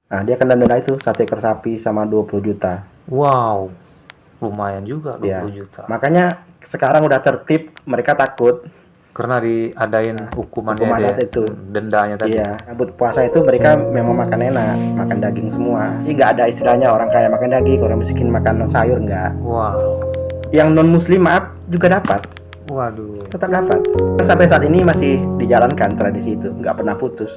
Nah, dia kena denda itu 1 ekor sapi sama 20 juta. Wow, lumayan juga 20 Ya. juta. Makanya sekarang udah tertib, mereka takut. Karena diadain hukumannya itu. dendanya tadi. Iya, rambut puasa itu mereka memang makan enak, makan daging semua. Ini nggak ada istilahnya orang kaya makan daging, orang miskin makan sayur, nggak. Wow. Yang non muslim maaf juga dapat, Waduh. tetap dapat. Sampai saat ini masih dijalankan tradisi itu, nggak pernah putus.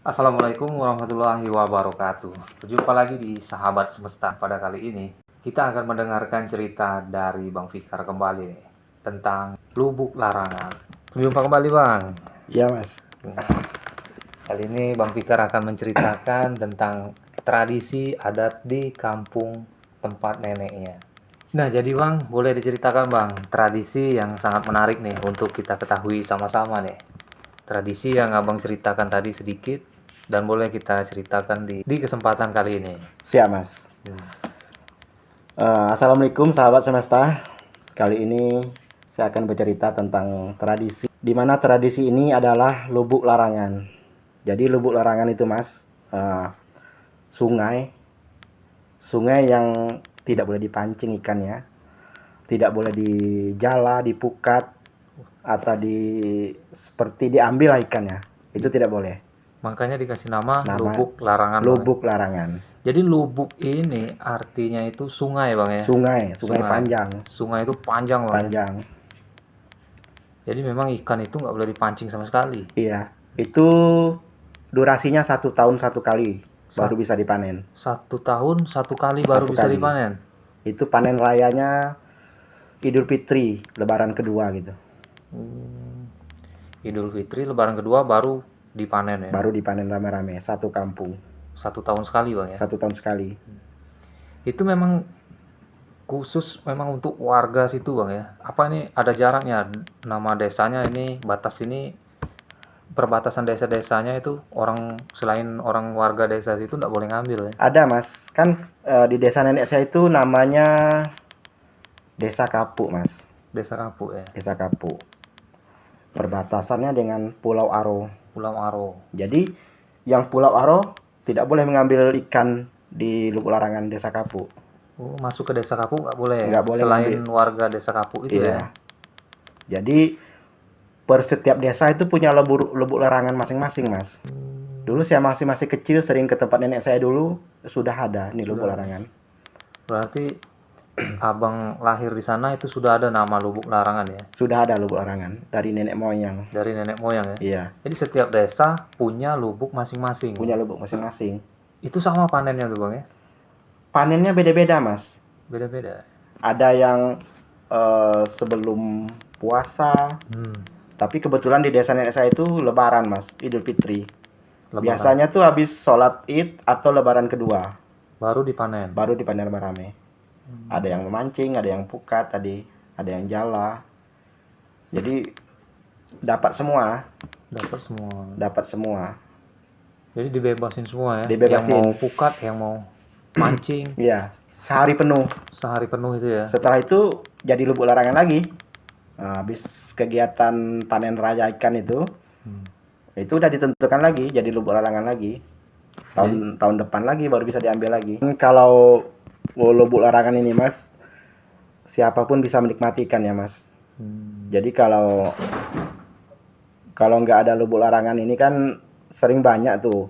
Assalamualaikum warahmatullahi wabarakatuh. Berjumpa lagi di Sahabat Semesta. Pada kali ini kita akan mendengarkan cerita dari Bang Fikar kembali nih, tentang Lubuk Larangan. Berjumpa kembali Bang. Iya mas. Kali ini Bang Fikar akan menceritakan tentang tradisi adat di kampung tempat neneknya. Nah jadi Bang, boleh diceritakan Bang, tradisi yang sangat menarik nih untuk kita ketahui sama-sama nih. Tradisi yang Abang ceritakan tadi sedikit, dan boleh kita ceritakan di kesempatan kali ini. Siap mas. Assalamualaikum sahabat semesta. Kali ini saya akan bercerita tentang tradisi, di mana tradisi ini adalah lubuk larangan. Jadi lubuk larangan itu mas, sungai yang tidak boleh dipancing ikannya, tidak boleh dijala, dipukat, atau seperti diambil lah ikannya. Itu tidak boleh. Makanya dikasih nama Lubuk Larangan. Lubuk Larangan. Jadi lubuk ini artinya itu sungai Bang ya? Sungai panjang. Sungai itu panjang Bang. Panjang. Jadi memang ikan itu nggak boleh dipancing sama sekali. Iya, itu durasinya 1 tahun 1 kali baru bisa dipanen. 1 tahun 1 kali baru bisa dipanen. Itu panen rayanya Idul Fitri, Lebaran kedua gitu. Idul Fitri, Lebaran kedua baru dipanen ya? Baru dipanen rame-rame, satu kampung. 1 tahun sekali Bang ya? 1 tahun sekali. Itu memang khusus memang untuk warga situ Bang ya? Apa ini ada jaraknya? Nama desanya ini, batas ini, perbatasan desa-desanya itu selain orang warga desa situ nggak boleh ngambil ya? Ada mas, kan di desa nenek saya itu namanya Desa Kapuk mas. Desa Kapuk ya? Desa Kapuk. Perbatasannya dengan Pulau Aro. Pulau Aro. Jadi yang Pulau Aro tidak boleh mengambil ikan di lubuk larangan Desa Kapuk. Oh, masuk ke Desa Kapuk nggak boleh? Nggak boleh selain ngambil. Warga Desa Kapuk itu ya? Jadi per setiap desa itu punya lubuk larangan masing-masing mas. Dulu saya masih kecil sering ke tempat nenek saya dulu, sudah ada nih lubuk larangan. Berarti Abang lahir di sana itu sudah ada nama Lubuk Larangan ya? Sudah ada lubuk larangan dari nenek moyang. Dari nenek moyang ya? Iya. Jadi setiap desa punya lubuk masing-masing. Punya lubuk masing-masing. Itu sama panennya tuh Bang ya? Panennya beda-beda mas. Beda-beda. Ada yang sebelum puasa. Tapi kebetulan di desa nenek saya itu Lebaran mas, Idul Fitri. Lebaran. Biasanya tuh habis sholat Id atau Lebaran kedua. Baru dipanen. Baru dipanen rame-rame. Ada yang memancing, ada yang pukat tadi, ada yang jala. Jadi dapat semua. Dapat semua. Jadi dibebasin semua ya? Dibebasin. Yang mau pukat, yang mau mancing. Iya, sehari penuh. Sehari penuh itu ya? Setelah itu jadi lubuk larangan lagi. Nah, habis kegiatan panen raya ikan itu udah ditentukan lagi jadi lubuk larangan lagi. Tahun depan lagi baru bisa diambil lagi. Kalau lubuk larangan ini mas, siapapun bisa menikmati ikan ya mas. Jadi kalau nggak ada lubuk larangan ini kan sering banyak tuh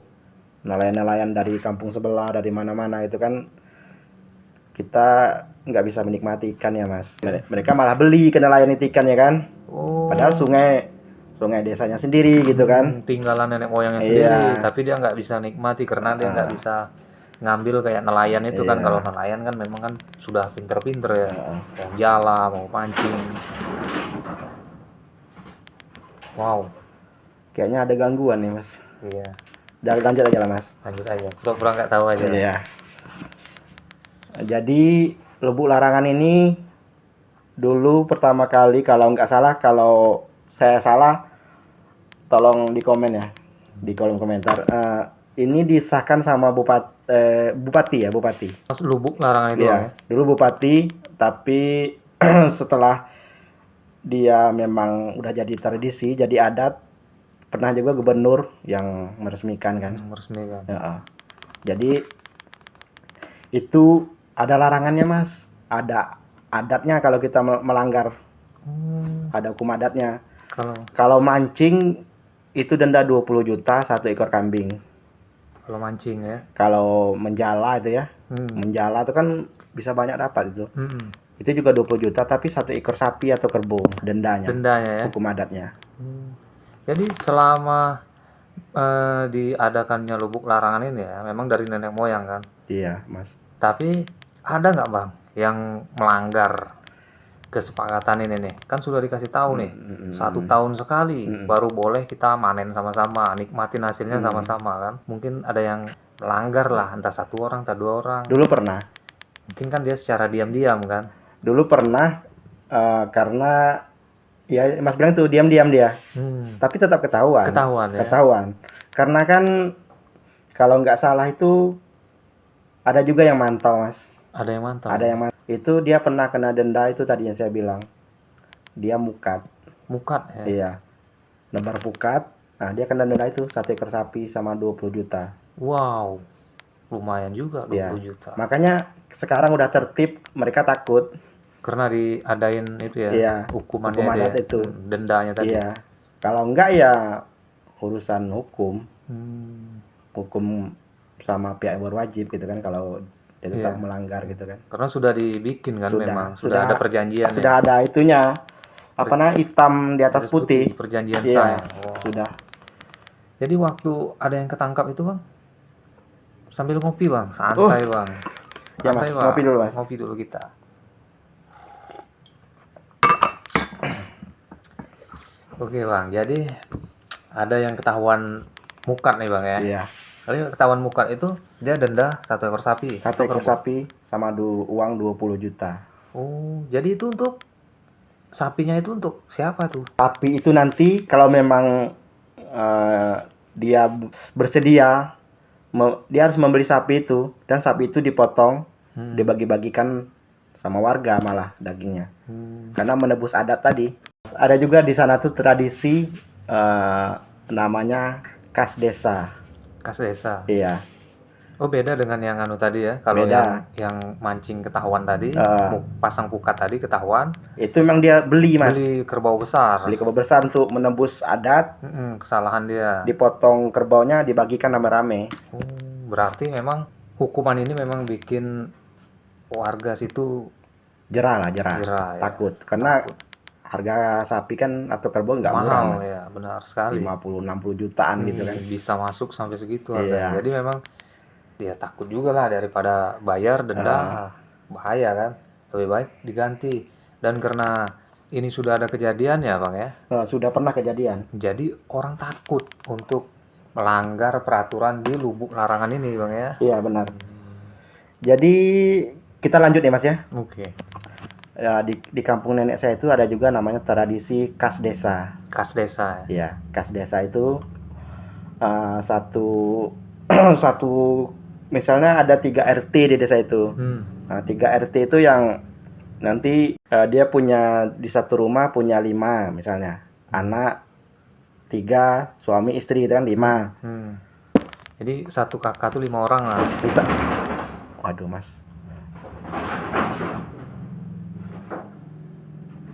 nelayan-nelayan dari kampung sebelah, dari mana-mana itu kan kita nggak bisa menikmati ikan ya mas. Mereka malah beli ke nelayan itu ikan ya kan. Padahal sungai desanya sendiri gitu kan. Tinggalan nenek moyangnya sendiri, tapi dia nggak bisa nikmati karena dia nggak bisa ngambil kayak nelayan itu kan. Kalau nelayan kan memang kan sudah pinter-pinter ya, mau jala, mau pancing. Wow, kayaknya ada gangguan nih mas. Iya. Lanjut aja lah mas. Lanjut aja, pura-pura nggak tahu aja. Iya. Jadi lubuk larangan ini Dulu pertama kali, kalau nggak salah, kalau saya salah tolong di komen ya, di kolom komentar. Ini disahkan sama bupati ya, bupati. Mas Lubuk Larangan itu Bang, ya. Iya, dulu bupati, tapi setelah dia memang udah jadi tradisi, jadi adat, pernah juga gubernur yang meresmikan kan. Meresmikan. Ya, jadi itu ada larangannya Mas, ada adatnya kalau kita melanggar, ada hukum adatnya. Kalau mancing itu denda 20 juta 1 ekor kambing. Kalau mancing ya. Kalau menjala itu ya, menjala itu kan bisa banyak dapat itu. Itu juga 20 juta, tapi 1 ekor sapi atau kerbau dendanya. Dendanya ya. Hukum adatnya. Jadi selama diadakannya Lubuk Larangan ini ya, memang dari nenek moyang kan. Iya, Mas. Tapi ada nggak Bang yang melanggar kesepakatan ini nih? Kan sudah dikasih tahu nih, 1 tahun sekali baru boleh kita manen sama-sama, nikmatin hasilnya sama-sama kan. Mungkin ada yang melanggar lah, entah 1 orang, entah 2 orang. Dulu pernah. Mungkin kan dia secara diam-diam kan. Dulu pernah, karena ya Mas bilang tuh diam-diam dia. Tapi tetap ketahuan. Ketahuan ya. Ketahuan. Karena kan kalau nggak salah itu ada juga yang mantau Mas. Ada yang mantau. Ada yang mantau. Itu dia pernah kena denda itu tadi yang saya bilang. Dia mukat. Mukat ya. Iya. Nebar pukat. Nah, dia kena denda itu 1 ekor sapi sama 20 juta. Wow. Lumayan juga 20 Iya. juta. Makanya sekarang udah tertib, mereka takut. Karena diadain itu ya, Iya, hukumannya hukuman ya, itu. dendanya tadi. Iya. Kalau enggak ya urusan hukum. Hukum sama pihak yang berwajib gitu kan, kalau dia tetap melanggar gitu kan. Karena sudah dibikin kan, sudah ada perjanjian. Sudah ada itunya. Apa namanya, hitam di atas putih. Perjanjian Iya, sayang. Wow. Sudah. Jadi waktu ada yang ketangkap itu Bang, sambil ngopi Bang, santai Bang. Ya Mas, ngopi dulu Mas. Ngopi dulu kita. Oke Bang, jadi ada yang ketahuan mukat nih Bang ya. Iya. Kalau ketahuan mukat itu dia denda 1 ekor sapi. 1 ekor sapi sama uang 20 juta. Oh, jadi itu untuk sapinya itu untuk siapa tuh? Sapi itu nanti kalau memang dia bersedia, dia harus membeli sapi itu, dan sapi itu dipotong, dibagi-bagikan sama warga malah dagingnya. Karena menebus adat tadi. Ada juga di sana tuh tradisi namanya kas desa. Kas desa. Iya. Oh, beda dengan yang anu tadi ya. Kalau yang mancing ketahuan tadi, pasang pukat tadi ketahuan. Itu memang dia beli Mas. Beli kerbau besar. Beli kerbau besar untuk menebus adat. Kesalahan dia. Dipotong kerbaunya, dibagikan rame-rame. Berarti memang hukuman ini memang bikin warga situ jerah ya. Takut. Karena harga sapi kan atau kerbau nggak murah Mas. Ya, benar sekali. 50-60 jutaan gitu kan. Bisa masuk sampai segitu harganya. Jadi memang dia takut juga lah, daripada bayar denda bahaya kan, lebih baik diganti. Dan karena ini sudah ada kejadian ya Bang ya, sudah pernah kejadian, jadi orang takut untuk melanggar peraturan di Lubuk Larangan ini Bang ya. Iya benar. Jadi kita lanjut nih Mas ya. Oke. Ya, di kampung nenek saya itu ada juga namanya tradisi kas desa. Kas desa. Iya, kas desa itu satu misalnya ada 3 RT di desa itu. Nah, 3 RT itu yang nanti dia punya di satu rumah punya 5 misalnya. Anak 3, suami istri itu kan 5. Jadi satu kakak tuh 5 orang lah. Bisa. Waduh Mas.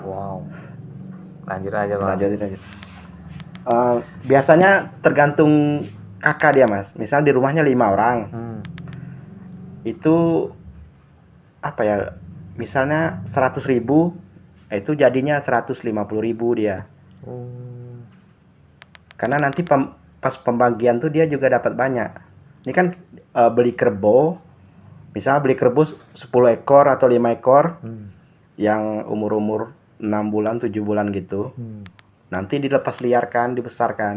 Wow. Lanjut aja Bang. Lanjut. Biasanya tergantung kakak dia Mas. Misal di rumahnya 5 orang. Itu apa ya? Misalnya 100.000, itu jadinya 150.000 dia. Karena nanti pas pembagian tuh dia juga dapat banyak. Ini kan beli kerbau. Misalnya beli kerbau 10 ekor atau 5 ekor. Yang umur 6 bulan, 7 bulan gitu. Nanti dilepas liarkan, dibesarkan.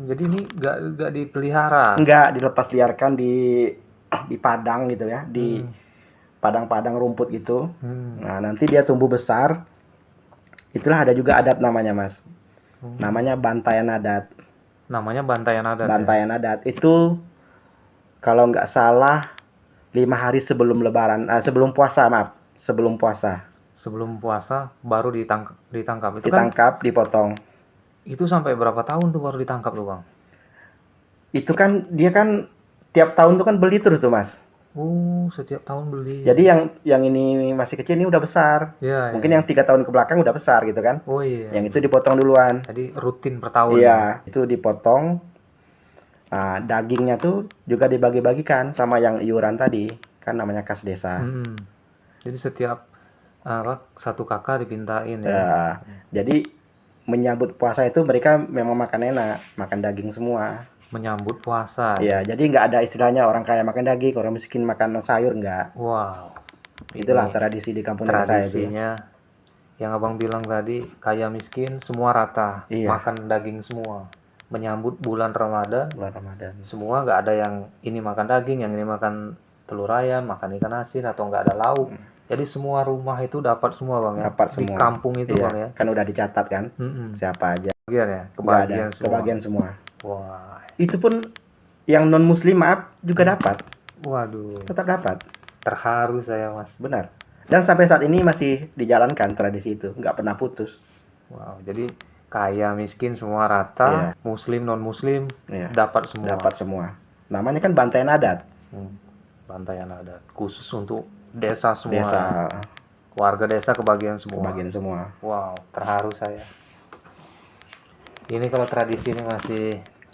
Jadi ini nggak dipelihara? Nggak, dilepas liarkan di padang gitu ya, padang-padang rumput gitu. Hmm. Nah, nanti dia tumbuh besar. Itulah ada juga adat namanya, Mas. Namanya bantaian adat. Namanya bantaian adat. Bantaian adat itu kalau nggak salah 5 hari sebelum Lebaran, sebelum puasa, maaf, sebelum puasa. Sebelum puasa baru ditangkap. Itu kan Ditangkap, dipotong. itu sampai berapa tahun tuh baru ditangkap tuh, Bang? Itu kan dia kan tiap tahun tuh kan beli terus tuh, Mas. Oh, setiap tahun beli. Jadi yang ini masih kecil ini udah besar. Ya, Mungkin yang 3 tahun ke belakang udah besar gitu kan. Oh iya. Yang itu dipotong duluan. Jadi rutin per tahun. Iya, itu dipotong. Nah, dagingnya tuh juga dibagi-bagikan sama yang iuran tadi, kan namanya kas desa. Jadi setiap satu kakak dipintain ya. Ya, jadi menyambut puasa itu mereka memang makan enak, makan daging semua. Menyambut puasa. Iya, jadi nggak ada istilahnya orang kaya makan daging, orang miskin makan sayur, nggak. Wow. Itulah Ini tradisi di kampung nenek saya itu. tradisinya yang abang bilang tadi, kaya miskin semua rata, Iya. makan daging semua. Menyambut bulan Ramadan, Bulan Ramadan. semua nggak ada yang ini makan daging, yang ini makan telur ayam, makan ikan asin atau nggak ada lauk. Jadi semua rumah itu dapat semua, Bang ya. Dapat Di semua. kampung itu, Iya, Bang ya. kan udah dicatat kan, siapa aja. Kebagian ya, Nggak ada, kebagian semua. kebagian semua. Wah, Itu pun yang non muslim maaf juga dapat, waduh, tetap dapat. terharu saya, Mas. Benar. Dan sampai saat ini masih dijalankan tradisi itu, nggak pernah putus. Wow, jadi kaya miskin semua rata, Iya. muslim non muslim Iya. dapat semua. Dapat semua. Namanya kan bantaian adat. Bantaian adat khusus untuk desa semua. Desa, Warga desa kebagian semua. kebagian semua. Wow, terharu saya. Ini kalau tradisi ini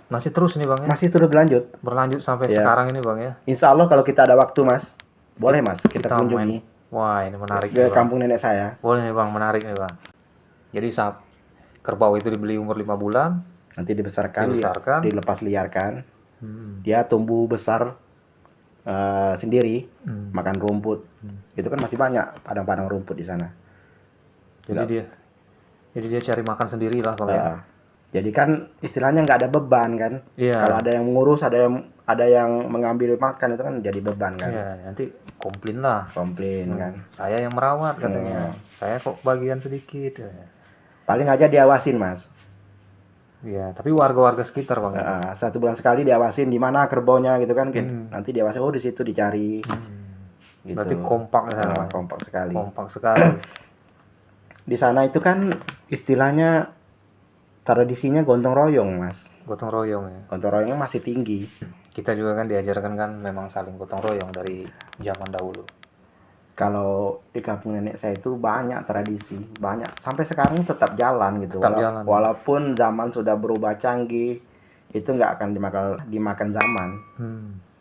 masih terus nih, Bang ya. Masih terus berlanjut. Berlanjut sampai Iya. sekarang ini, Bang ya. Insya Allah kalau kita ada waktu, Mas, boleh Mas kita kunjungi Wah, ini menarik ke nih, Bang. kampung nenek saya. Boleh nih, Bang, menarik nih, Bang. Jadi saat kerbau itu dibeli umur 5 bulan, Nanti dibesarkan, Dibesarkan. dilepas liarkan. Dia tumbuh besar sendiri, makan rumput. Itu kan masih banyak padang-padang rumput di sana. Jadi dia cari makan sendiri lah, Bang ya. Jadi kan istilahnya nggak ada beban kan. Iya. Kalau ada yang mengurus, ada yang mengambil makan itu kan jadi beban kan. Iya, nanti komplain lah. Komplain kan. Saya yang merawat katanya. Saya kok bagian sedikit. Paling aja diawasin, Mas. Iya, tapi warga-warga sekitar, Bang. 1 bulan sekali diawasin di mana kerbaunya gitu kan. Nanti diawasin, oh di situ dicari. Gitu. Berarti kompak ya, Bang. Kompak sekali. Kompak sekali. Di sana itu kan istilahnya tradisinya gotong royong, Mas. Gotong royong ya. Gotong royongnya masih tinggi. Kita juga kan diajarkan kan memang saling gotong royong dari zaman dahulu. Kalau di kampung nenek saya itu banyak tradisi, banyak. Sampai sekarang tetap jalan gitu. Tetap jalan. Walaupun zaman sudah berubah canggih, itu nggak akan dimakan zaman.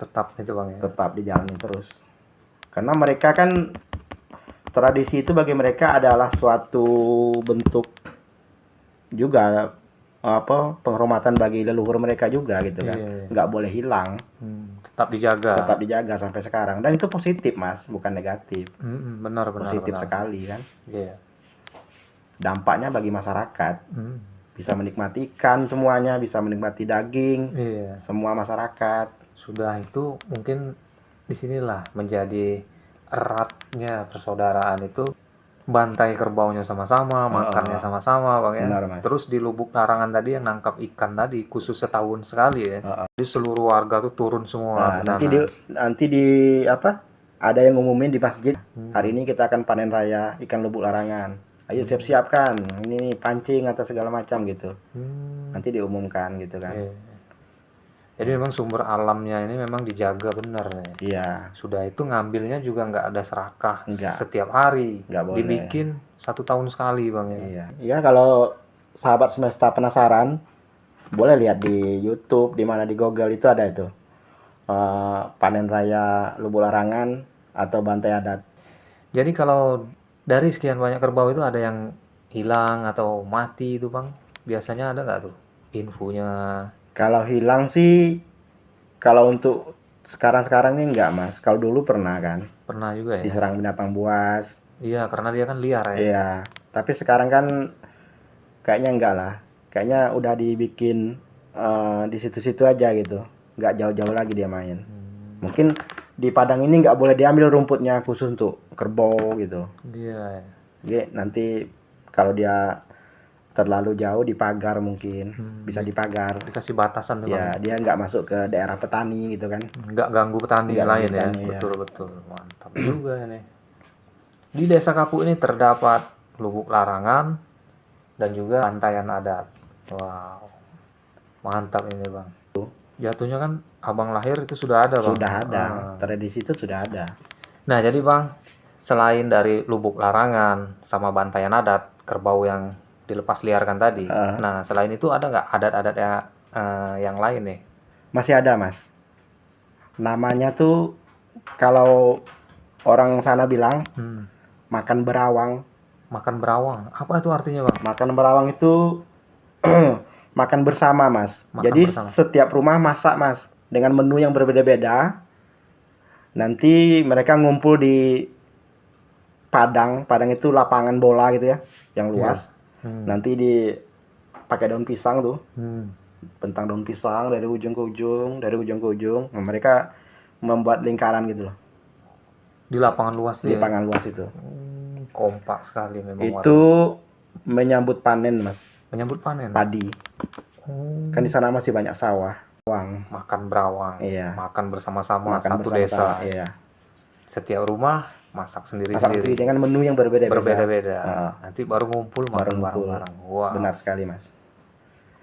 Tetap itu, Bang ya. Tetap dijalani terus. Karena mereka kan tradisi itu bagi mereka adalah suatu bentuk juga penghormatan bagi leluhur mereka juga gitu kan. Iya. Nggak boleh hilang. Tetap dijaga. Tetap dijaga sampai sekarang. Dan itu positif, Mas, bukan negatif. Benar. Positif sekali kan. Iya. Dampaknya bagi masyarakat. Bisa menikmati ikan semuanya, bisa menikmati daging. Iya. Semua masyarakat. Sudah itu mungkin disinilah menjadi eratnya persaudaraan itu. Bantai kerbaunya sama-sama, makannya sama-sama, Bang ya. Benar, Mas. Terus di Lubuk Larangan tadi yang nangkap ikan tadi khusus setahun sekali ya. Jadi seluruh warga tuh turun semua. Nah, nanti ada yang ngumumin di masjid. Hari ini kita akan panen raya ikan Lubuk Larangan. Ayo siap-siapkan. Ini nih, pancing atau segala macam gitu. Nanti diumumkan gitu kan. Jadi memang sumber alamnya ini memang dijaga benar ya. Iya. Sudah itu ngambilnya juga nggak ada serakah Nggak. setiap hari. Nggak boleh. Dibikin 1 tahun sekali, Bang ya. Iya. Iya, kalau sahabat semesta penasaran, boleh lihat di YouTube, di mana di Google itu ada itu. Panen raya Lubuk Larangan atau bantai adat. Jadi kalau dari sekian banyak kerbau itu ada yang hilang atau mati itu, Bang? Biasanya ada nggak tuh infonya? Kalau hilang sih, kalau untuk sekarang-sekarang ini enggak, Mas. Kalau dulu pernah kan, Pernah juga ya? diserang binatang buas. Iya, karena dia kan liar ya. Iya. Tapi sekarang kan kayaknya enggak lah. Kayaknya udah dibikin di situ-situ aja gitu. Enggak jauh-jauh lagi dia main. Mungkin di padang ini nggak boleh diambil rumputnya khusus untuk kerbau gitu. Iya. Jadi nanti kalau dia terlalu jauh dipagar mungkin, bisa dipagar. Dikasih batasan tuh Ya, Bang. dia nggak masuk ke daerah petani gitu kan. Nggak ganggu petani Nggak lain ganggu ya. petani, ya. Betul-betul. Mantap juga ini. Di Desa Kapuk ini terdapat lubuk larangan dan juga pantaian adat. Wow. Mantap ini Bang. Jatuhnya kan abang lahir itu sudah ada Bang. Sudah ada, Ah. tradisi itu sudah ada. Nah jadi Bang, selain dari lubuk larangan sama bantaian adat, kerbau yang dilepas liarkan tadi, nah selain itu ada nggak adat-adat yang lain nih? Masih ada Mas. Namanya tuh kalau orang sana bilang makan berawang. Makan berawang, apa itu artinya Bang? Makan berawang itu makan bersama Mas. Makan Jadi bersama. setiap rumah masak Mas dengan menu yang berbeda-beda. Nanti mereka ngumpul di padang itu lapangan bola gitu ya, yang luas. Nanti pakai daun pisang tuh, bentang daun pisang dari ujung ke ujung. Nah, mereka membuat lingkaran gitu loh. Di lapangan luas Di lapangan luas itu. Kompak sekali memang. Itu menyambut panen Mas. Menyambut panen. Padi. Kan di sana masih banyak sawah. Makan berawang. Iya. Makan bersama-sama satu bersama-sama, desa. Iya. Setiap rumah masak Masak sendiri-sendiri. dengan menu yang berbeda-beda. Berbeda-beda. Nanti baru ngumpul makan ngumpul. bareng-bareng. Wah. Benar sekali Mas.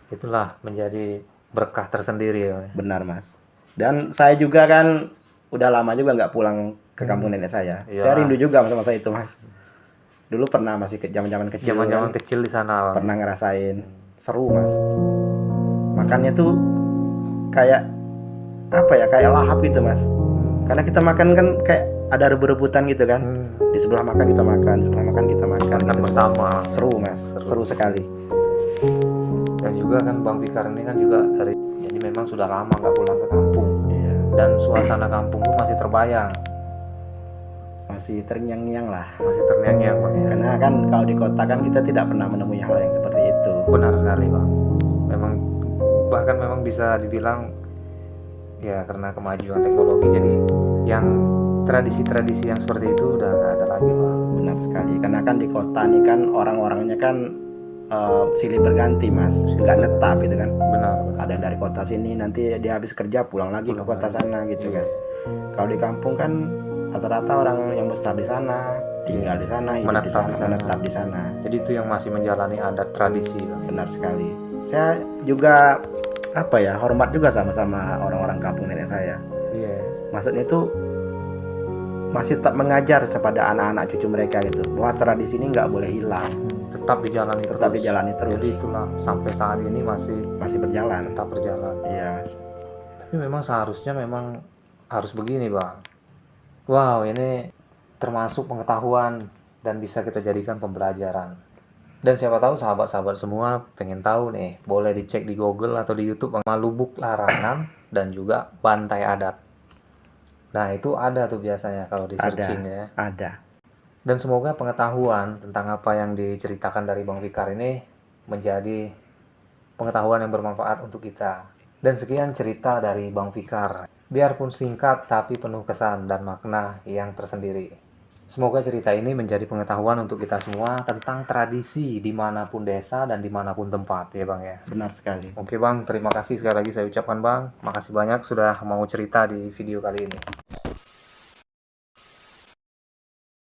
Itulah menjadi berkah tersendiri ya. Benar Mas. Dan saya juga kan udah lama juga nggak pulang ke kampung nenek saya. Iya. Saya rindu juga masa-masa itu Mas. Dulu pernah masih zaman-zaman kecil. Zaman-zaman kan, kecil di sana Bang. pernah ngerasain. Seru Mas. Makannya tuh kayak apa ya? Kayak lahap gitu Mas. Karena kita makan kan kayak ada rebut-rebutan gitu kan. Di sebelah makan kita makan, di sebelah makan kita makan. Makan gitu. bersama. Seru Mas. Seru sekali. Dan juga kan Bang Fikar ini kan juga jadi memang sudah lama nggak pulang ke kampung. Iya. Dan suasana kampung tuh masih terbayang. Masih terngiang-ngiang lah. Masih terngiang-ngiang Bang ya. Karena kan kalau di kota kan kita tidak pernah menemui hal yang seperti itu. Benar sekali Bang. Memang bahkan memang bisa dibilang ya karena kemajuan teknologi jadi yang tradisi-tradisi yang seperti itu udah nggak ada lagi Bang. Benar sekali. Karena kan di kota nih kan orang-orangnya kan silih berganti Mas, nggak netap gitu kan. Benar. Ada yang dari kota sini, nanti dia habis kerja pulang lagi ke kota sana gitu kan. Kalau di kampung kan rata-rata orang yang besar di sana, tinggal di sana, hidup di sana, menetap di sana. Jadi itu yang masih menjalani adat tradisi Bang. Benar sekali. Saya juga hormat juga sama orang-orang kampung nenek saya. Iya. Maksudnya itu masih tetap mengajar kepada anak-anak cucu mereka gitu, bahwa tradisi ini nggak boleh hilang. Tetap dijalani terus. Jadi itulah sampai saat ini masih berjalan. tetap berjalan. Iya Mas. Tapi memang seharusnya memang harus begini Bang. Wow, ini termasuk pengetahuan dan bisa kita jadikan pembelajaran. Dan siapa tahu sahabat-sahabat semua pengen tahu nih, boleh dicek di Google atau di YouTube nama lubuk larangan dan juga bantai adat. Nah itu ada tuh biasanya kalau di searching ya. Ada. Dan semoga pengetahuan tentang apa yang diceritakan dari Bang Fikar ini menjadi pengetahuan yang bermanfaat untuk kita. Dan sekian cerita dari Bang Fikar. Biarpun singkat tapi penuh kesan dan makna yang tersendiri. Semoga cerita ini menjadi pengetahuan untuk kita semua tentang tradisi dimanapun desa dan dimanapun tempat ya Bang ya. Benar sekali. Oke Bang, terima kasih sekali lagi saya ucapkan Bang. Makasih banyak sudah mau cerita di video kali ini.